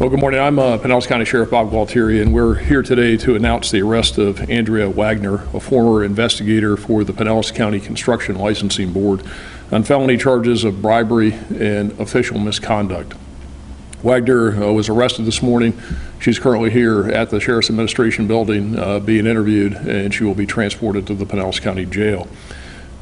Well, good morning. I'm Pinellas County Sheriff Bob Gualtieri, and we're here today to announce the arrest of Andrea Wagner, a former investigator for the Pinellas County Construction Licensing Board, on felony charges of bribery and official misconduct. Wagner was arrested this morning. She's currently here at the Sheriff's Administration Building being interviewed, and she will be transported to the Pinellas County Jail.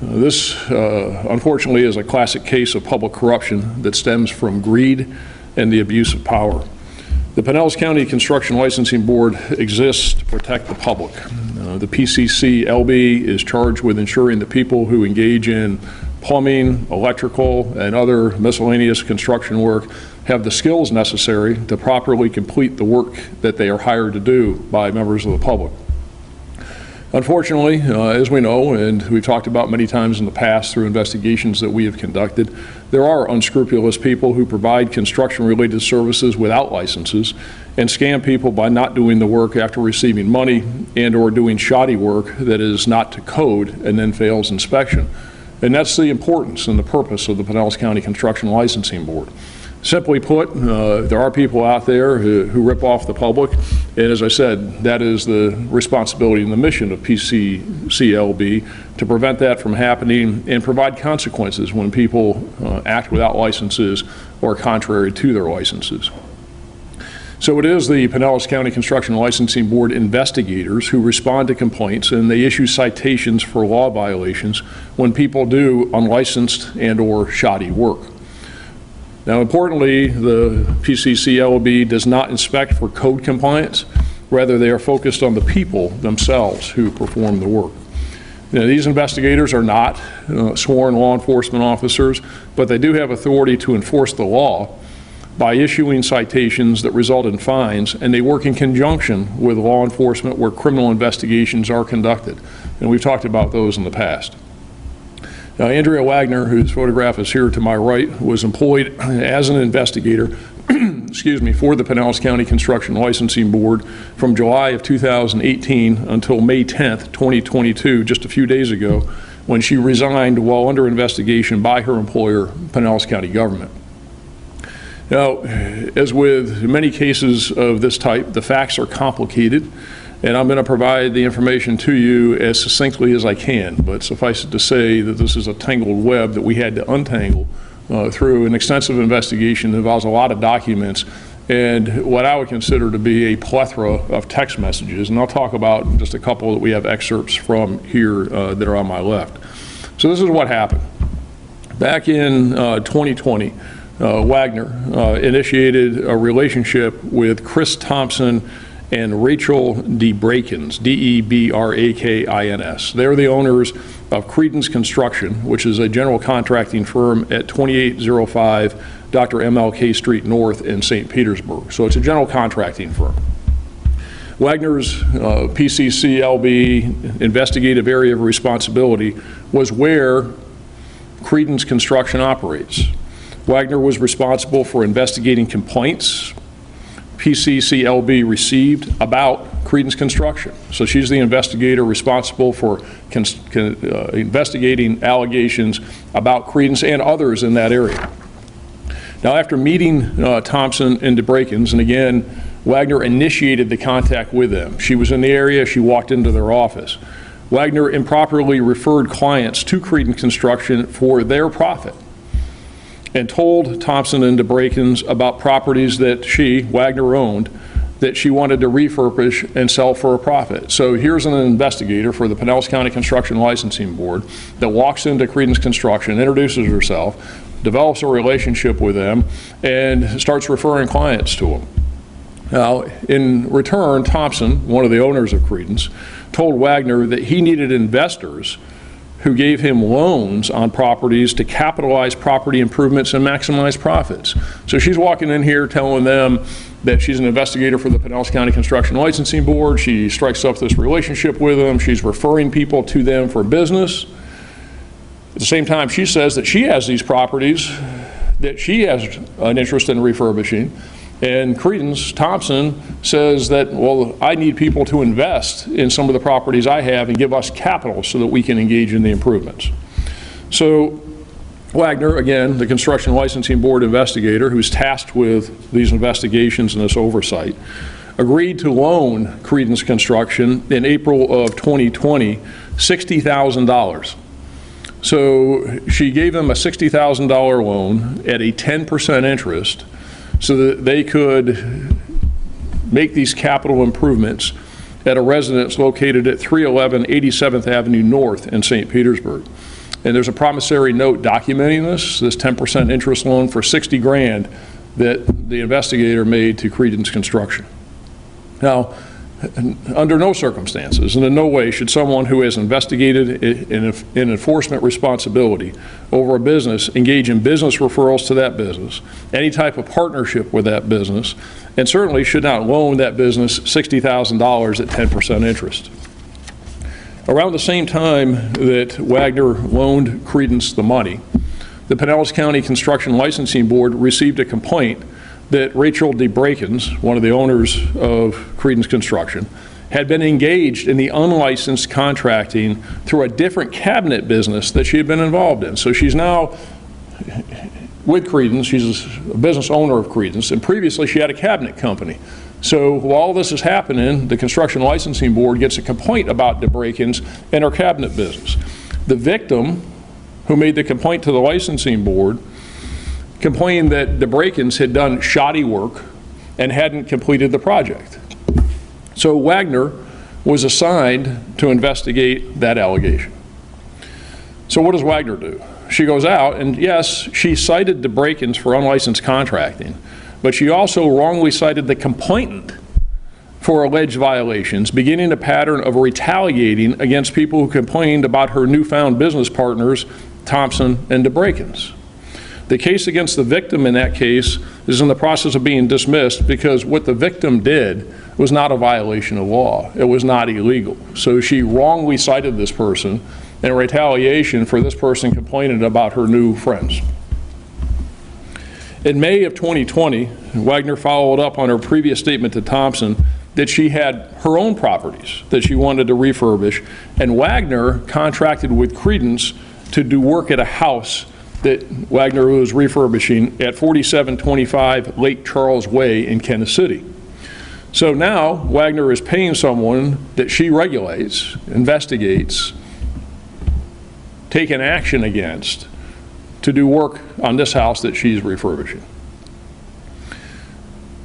This, unfortunately, is a classic case of public corruption that stems from greed and the abuse of power. The Pinellas County Construction Licensing Board exists to protect the public. The PCC-LB is charged with ensuring that people who engage in plumbing, electrical, and other miscellaneous construction work have the skills necessary to properly complete the work that they are hired to do by members of the public. Unfortunately, as we know, and we've talked about many times in the past through investigations that we have conducted, there are unscrupulous people who provide construction-related services without licenses and scam people by not doing the work after receiving money and or doing shoddy work that is not to code and then fails inspection. And that's the importance and the purpose of the Pinellas County Construction Licensing Board. Simply put, there are people out there who rip off the public, and as I said, that is the responsibility and the mission of PCC-LB, to prevent that from happening and provide consequences when people act without licenses or contrary to their licenses. So it is the Pinellas County Construction Licensing Board investigators who respond to complaints, and they issue citations for law violations when people do unlicensed and or shoddy work. Now, importantly, the PCC-LB does not inspect for code compliance. Rather, they are focused on the people themselves who perform the work. Now, these investigators are not sworn law enforcement officers, but they do have authority to enforce the law by issuing citations that result in fines, and they work in conjunction with law enforcement where criminal investigations are conducted. And we've talked about those in the past. Now, Andrea Wagner, whose photograph is here to my right, was employed as an investigator excuse me, for the Pinellas County Construction Licensing Board from July of 2018 until May 10th, 2022, just a few days ago, when she resigned while under investigation by her employer, Pinellas County government. Now, as with many cases of this type, the facts are complicated, and I'm going to provide the information to you as succinctly as I can, but suffice it to say that this is a tangled web that we had to untangle through an extensive investigation that involves a lot of documents and what I would consider to be a plethora of text messages, and I'll talk about just a couple that we have excerpts from here that are on my left. So this is what happened. Back in 2020, Wagner initiated a relationship with Chris Thompson and Rachel Debrakins, D-E-B-R-A-K-I-N-S. They're the owners of Pinellas Construction, which is a general contracting firm at 2805 Dr. MLK Street North in St. Petersburg. So it's a general contracting firm. Wagner's PCC-LB investigative area of responsibility was where Pinellas Construction operates. Wagner was responsible for investigating complaints PCC-LB received about Pinellas Construction. So she's the investigator responsible for investigating allegations about Pinellas and others in that area. Now, after meeting Thompson and Debrakins, and again, Wagner initiated the contact with them. She was in the area, she walked into their office. Wagner improperly referred clients to Pinellas Construction for their profit, and told Thompson and Debrakins about properties that she, Wagner, owned that she wanted to refurbish and sell for a profit. So here's an investigator for the Pinellas County Construction Licensing Board that walks into Pinellas Construction, introduces herself, develops a relationship with them, and starts referring clients to them. Now, in return, Thompson, one of the owners of Pinellas, told Wagner that he needed investors who gave him loans on properties to capitalize property improvements and maximize profits. So she's walking in here telling them that she's an investigator for the Pinellas County Construction Licensing Board. She strikes up this relationship with them. She's referring people to them for business. At the same time, she says that she has these properties that she has an interest in refurbishing. And Pinellas, Thompson, says that, well, I need people to invest in some of the properties I have and give us capital so that we can engage in the improvements. So Wagner, again, the Construction Licensing Board investigator who's tasked with these investigations and this oversight, agreed to loan Credence Construction in April of 2020 $60,000. So she gave them a $60,000 loan at a 10% interest so that they could make these capital improvements at a residence located at 311 87th Avenue North in St. Petersburg. And there's a promissory note documenting this 10% interest loan for $60,000 that the investigator made to Credence Construction. Now, under no circumstances and in no way should someone who has investigated in enforcement responsibility over a business engage in business referrals to that business, any type of partnership with that business, and certainly should not loan that business $60,000 at 10% interest. Around the same time that Wagner loaned Credence the money, the Pinellas County Construction Licensing Board received a complaint that Rachel DeBrakens, one of the owners of Credence Construction, had been engaged in the unlicensed contracting through a different cabinet business that she had been involved in. So she's now with Credence, she's a business owner of Credence, and previously she had a cabinet company. So while this is happening, the Construction Licensing Board gets a complaint about DeBrakens and her cabinet business. The victim, who made the complaint to the licensing board, complained that DeBrakens had done shoddy work and hadn't completed the project. So Wagner was assigned to investigate that allegation. So what does Wagner do? She goes out, and yes, she cited DeBrakens for unlicensed contracting, but she also wrongly cited the complainant for alleged violations, beginning a pattern of retaliating against people who complained about her newfound business partners, Thompson and DeBrakens. The case against the victim in that case is in the process of being dismissed because what the victim did was not a violation of law. It was not illegal. So she wrongly cited this person in retaliation for this person complaining about her new friends. In May of 2020, Wagner followed up on her previous statement to Thompson that she had her own properties that she wanted to refurbish, and Wagner contracted with Credence to do work at a house that Wagner was refurbishing at 4725 Lake Charles Way in Kansas City. So now Wagner is paying someone that she regulates, investigates, taken action against to do work on this house that she's refurbishing.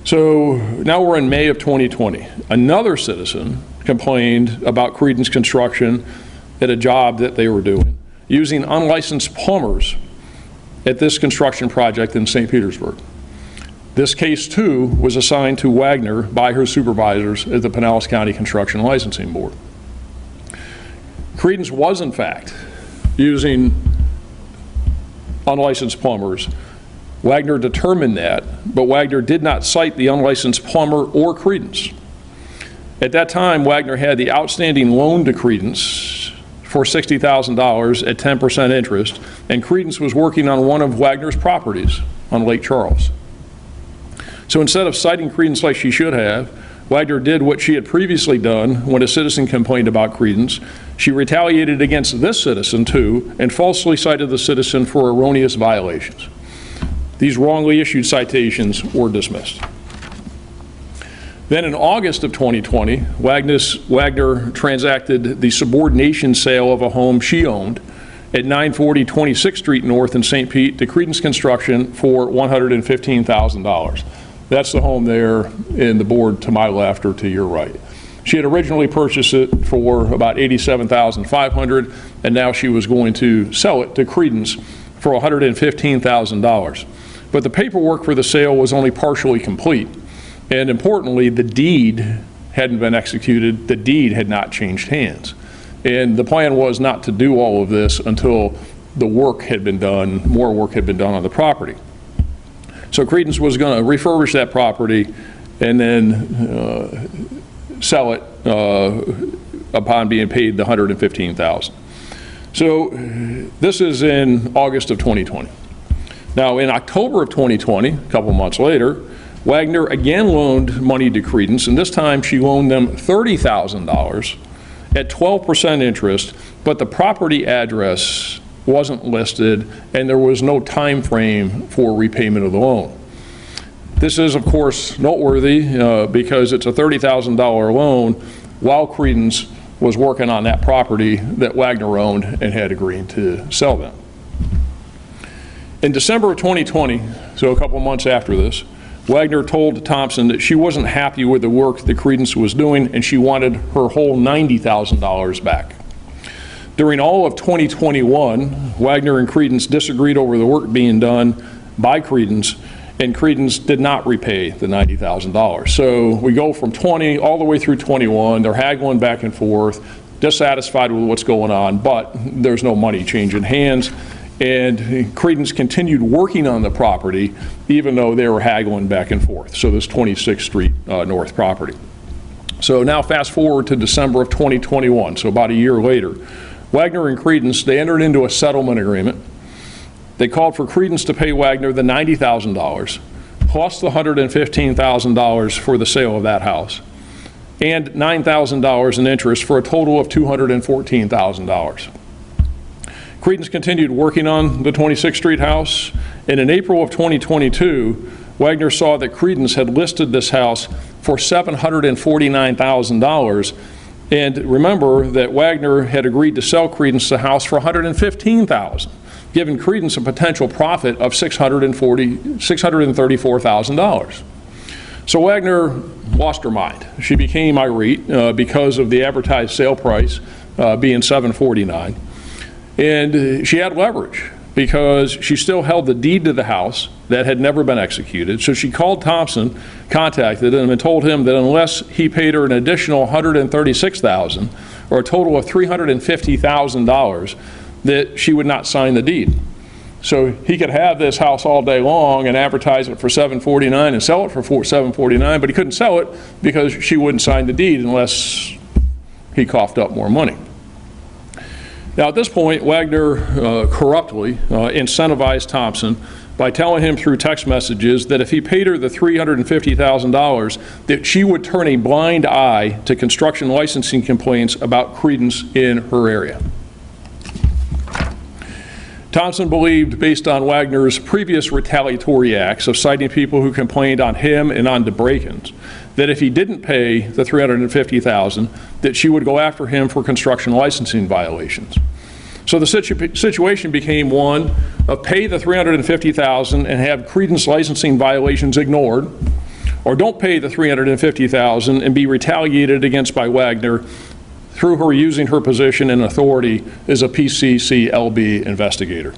So now we're in May of 2020. Another citizen complained about Credence Construction at a job that they were doing using unlicensed plumbers at this construction project in St. Petersburg. This case too was assigned to Wagner by her supervisors at the Pinellas County Construction Licensing Board. Credence was in fact using unlicensed plumbers. Wagner determined that, but Wagner did not cite the unlicensed plumber or Credence. At that time, Wagner had the outstanding loan to Credence for $60,000 at 10% interest, and Credence was working on one of Wagner's properties on Lake Charles. So instead of citing Credence like she should have, Wagner did what she had previously done when a citizen complained about Credence. She retaliated against this citizen too and falsely cited the citizen for erroneous violations. These wrongly issued citations were dismissed. Then in August of 2020, Wagner transacted the subordination sale of a home she owned at 940 26th Street North in St. Pete to Credence Construction for $115,000. That's the home there in the board to my left or to your right. She had originally purchased it for about $87,500, and now she was going to sell it to Credence for $115,000. But the paperwork for the sale was only partially complete. And importantly, the deed hadn't been executed. The deed had not changed hands. And the plan was not to do all of this until the work had been done, more work had been done on the property. So Credence was going to refurbish that property and then sell it upon being paid the $115,000. So this is in August of 2020. Now in October of 2020, a couple months later, Wagner again loaned money to Credence, and this time she loaned them $30,000 at 12% interest, but the property address wasn't listed, and there was no time frame for repayment of the loan. This is, of course, noteworthy because it's a $30,000 loan while Credence was working on that property that Wagner owned and had agreed to sell them. In December of 2020, so a couple months after this, Wagner told Thompson that she wasn't happy with the work that Credence was doing and she wanted her whole $90,000 back. During all of 2021, Wagner and Credence disagreed over the work being done by Credence, and Credence did not repay the $90,000. So we go from 20 all the way through 21. They're haggling back and forth, dissatisfied with what's going on, but there's no money changing hands. And Credence continued working on the property even though they were haggling back and forth. So this 26th Street North property. So now fast forward to December of 2021, so about a year later. Wagner and Credence, they entered into a settlement agreement. They called for Credence to pay Wagner the $90,000 plus the $115,000 for the sale of that house and $9,000 in interest for a total of $214,000. Credence continued working on the 26th Street house, and in April of 2022, Wagner saw that Credence had listed this house for $749,000. And remember that Wagner had agreed to sell Credence the house for $115,000. Giving Credence a potential profit of $634,000. So Wagner lost her mind. She became irate because of the advertised sale price being $749,000. And she had leverage because she still held the deed to the house that had never been executed. So she called Thompson, contacted him, and told him that unless he paid her an additional $136,000, or a total of $350,000, that she would not sign the deed. So he could have this house all day long and advertise it for $749,000 and sell it for $749,000, but he couldn't sell it because she wouldn't sign the deed unless he coughed up more money. Now at this point, Wagner corruptly incentivized Thompson by telling him through text messages that if he paid her the $350,000, that she would turn a blind eye to construction licensing complaints about Credence in her area. Thompson believed, based on Wagner's previous retaliatory acts of citing people who complained on him and on DeBrakens, that if he didn't pay the $350,000, that she would go after him for construction licensing violations. So the situation became one of pay the $350,000 and have Credence licensing violations ignored, or don't pay the $350,000 and be retaliated against by Wagner through her using her position and authority as a PCCLB investigator.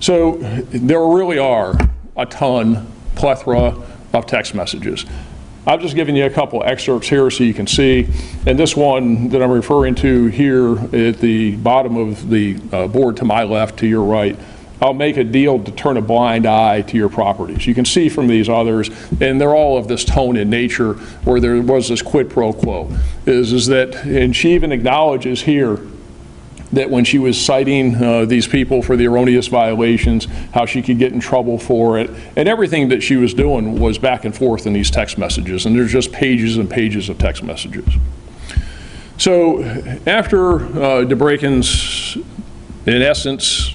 So there really are a plethora of text messages. I've just given you a couple excerpts here so you can see. And this one that I'm referring to here at the bottom of the board to my left, to your right, I'll make a deal to turn a blind eye to your properties. You can see from these others, and they're all of this tone in nature, where there was this quid pro quo, is that, and she even acknowledges here that when she was citing these people for the erroneous violations, how she could get in trouble for it, and everything that she was doing was back and forth in these text messages, and there's just pages and pages of text messages. So after DeBrakens, in essence,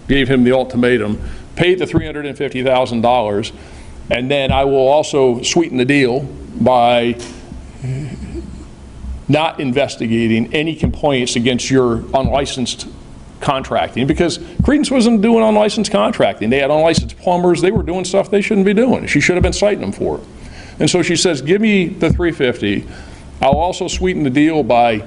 gave him the ultimatum, pay the $350,000, and then I will also sweeten the deal by not investigating any complaints against your unlicensed contracting, because Credence wasn't doing unlicensed contracting. They had unlicensed plumbers. They were doing stuff they shouldn't be doing. She should have been citing them for it. And so she says, give me the $350,000. I'll also sweeten the deal by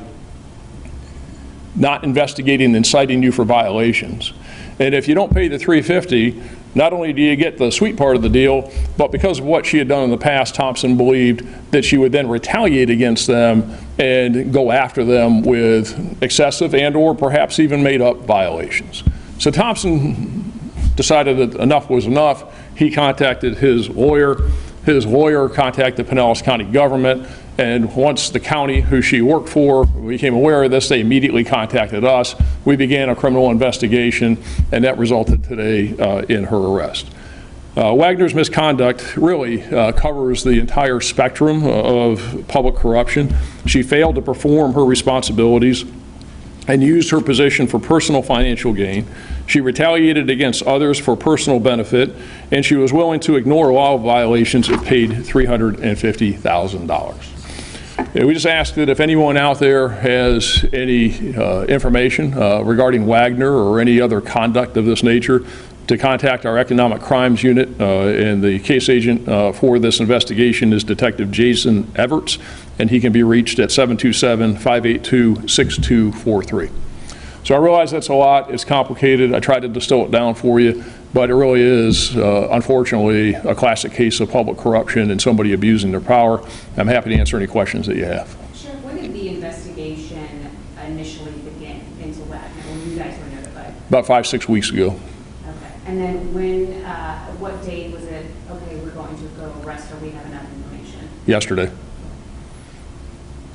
not investigating and citing you for violations. And if you don't pay the $350,000, not only do you get the sweet part of the deal, but because of what she had done in the past, Thompson believed that she would then retaliate against them and go after them with excessive and or perhaps even made up violations. So Thompson decided that enough was enough. He contacted his lawyer. His lawyer contacted Pinellas County government, and once the county who she worked for became aware of this, they immediately contacted us. We began a criminal investigation, and that resulted today in her arrest. Wagner's misconduct really covers the entire spectrum of public corruption. She failed to perform her responsibilities and used her position for personal financial gain. She retaliated against others for personal benefit, and she was willing to ignore law violations that paid $350,000. We just ask that if anyone out there has any information regarding Wagner or any other conduct of this nature, to contact our Economic Crimes Unit, and the case agent for this investigation is Detective Jason Everts, and he can be reached at 727-582-6243. So I realize that's a lot, it's complicated, I tried to distill it down for you, but it really is, unfortunately, a classic case of public corruption and somebody abusing their power. I'm happy to answer any questions that you have. Sure. When did the investigation initially begin into Wagner, when you guys were notified? About 5-6 weeks ago. Okay. And then when, what date was it, okay, we're going to go arrest her, we have enough information? Yesterday.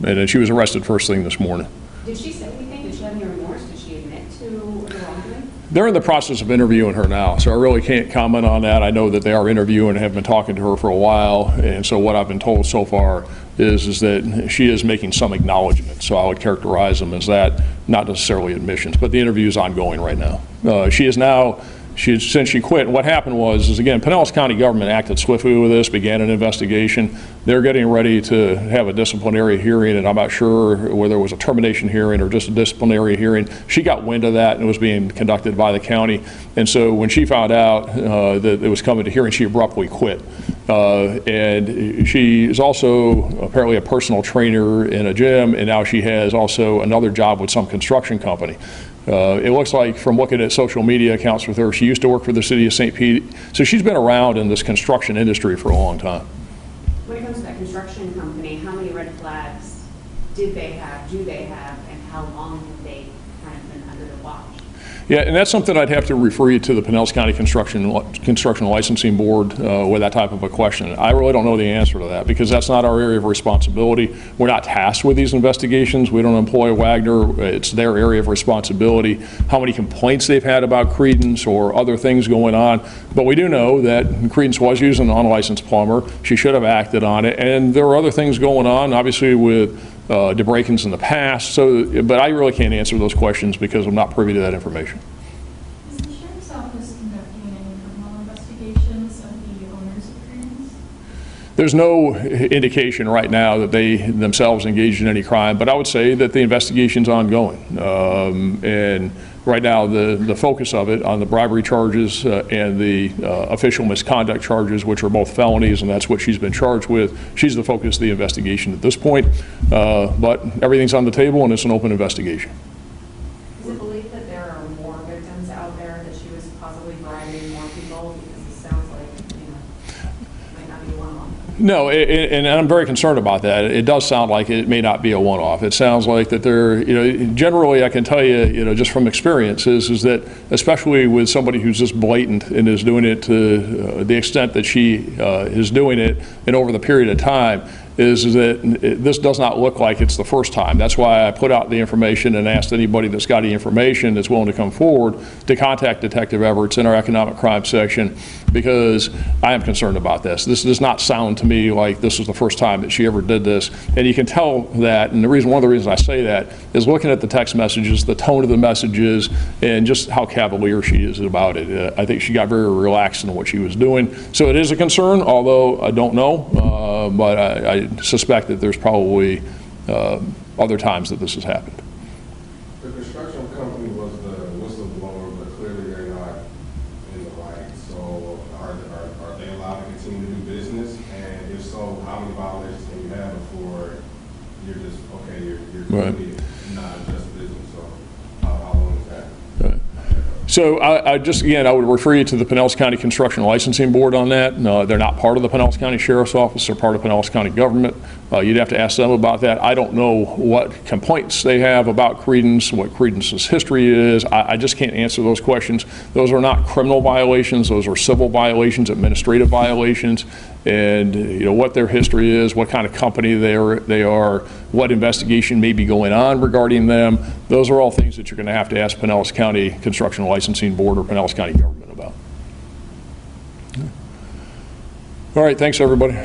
And then she was arrested first thing this morning. Did she say anything? Did she have any remorse? Did she admit to the wrongdoing? They're in the process of interviewing her now, so I really can't comment on that. I know that they are interviewing and have been talking to her for a while, and so what I've been told so far is that she is making some acknowledgement, so I would characterize them as that, not necessarily admissions, but the interview is ongoing right now. Since she quit, what happened was again, Pinellas County government acted swiftly with this, began an investigation. They're getting ready to have a disciplinary hearing, and I'm not sure whether it was a termination hearing or just a disciplinary hearing. She got wind of that, and it was being conducted by the county. And so when she found out that it was coming to hearing, she abruptly quit. And she is also apparently a personal trainer in a gym, and now she has also another job with some construction company. It looks like, from looking at social media accounts with her, she used to work for the city of St. Pete. So she's been around in this construction industry for a long time. When it comes to that construction company, how many red flags did they have, do they have, and how long have they kind of been under the watch? Yeah, and that's something I'd have to refer you to the Pinellas County Construction Licensing Board with that type of a question. I really don't know the answer to that because that's not our area of responsibility. We're not tasked with these investigations. We don't employ Wagner. It's their area of responsibility. How many complaints they've had about Credence or other things going on. But we do know that Credence was using an unlicensed plumber. She should have acted on it. And there are other things going on, obviously, with DeBrakens in the past, but I really can't answer those questions because I'm not privy to that information. Is the Sheriff's Office conducting any criminal investigations of the owners of Credence? There's no indication right now that they themselves engaged in any crime, but I would say that the investigation's ongoing. And right now, the focus of it on the bribery charges and the official misconduct charges, which are both felonies, and that's what she's been charged with. She's the focus of the investigation at this point, but everything's on the table and it's an open investigation. Is it believed that there are more victims out there, that she was possibly bribing more people? Because it sounds like, it might not be one-off. No, and I'm very concerned about that. It does sound like it may not be a one-off. It sounds like that there, generally I can tell you, just from experience, is that especially with somebody who's just blatant and is doing it to the extent that she is doing it and over the period of time, is that this does not look like it's the first time. That's why I put out the information and asked anybody that's got any information that's willing to come forward to contact Detective Everts in our economic crime section, because I am concerned about this. This does not sound to me like this was the first time that she ever did this. And you can tell that, and one of the reasons I say that is looking at the text messages, the tone of the messages, and just how cavalier she is about it. I think she got very relaxed in what she was doing. So it is a concern, although I don't know, but I suspect that there's probably other times that this has happened. The construction company was the whistleblower, but clearly they're not in the right. So are they allowed to continue to do business? And if so, how many violations can you have before you're just, okay, you're Right. clearly not just business? So how long is that? Right. So I would refer you to the Pinellas County Construction Licensing Board on that. No, they're not part of the Pinellas County Sheriff's Office. They're part of Pinellas County government. You'd have to ask them about that. I don't know what complaints they have about Credence, what Credence's history is. I just can't answer those questions. Those are not criminal violations. Those are civil violations, administrative violations. And what their history is, what kind of company they are, what investigation may be going on regarding them. Those are all things that you're going to have to ask Pinellas County Construction Licensing Board or Pinellas County government about. All right, thanks everybody.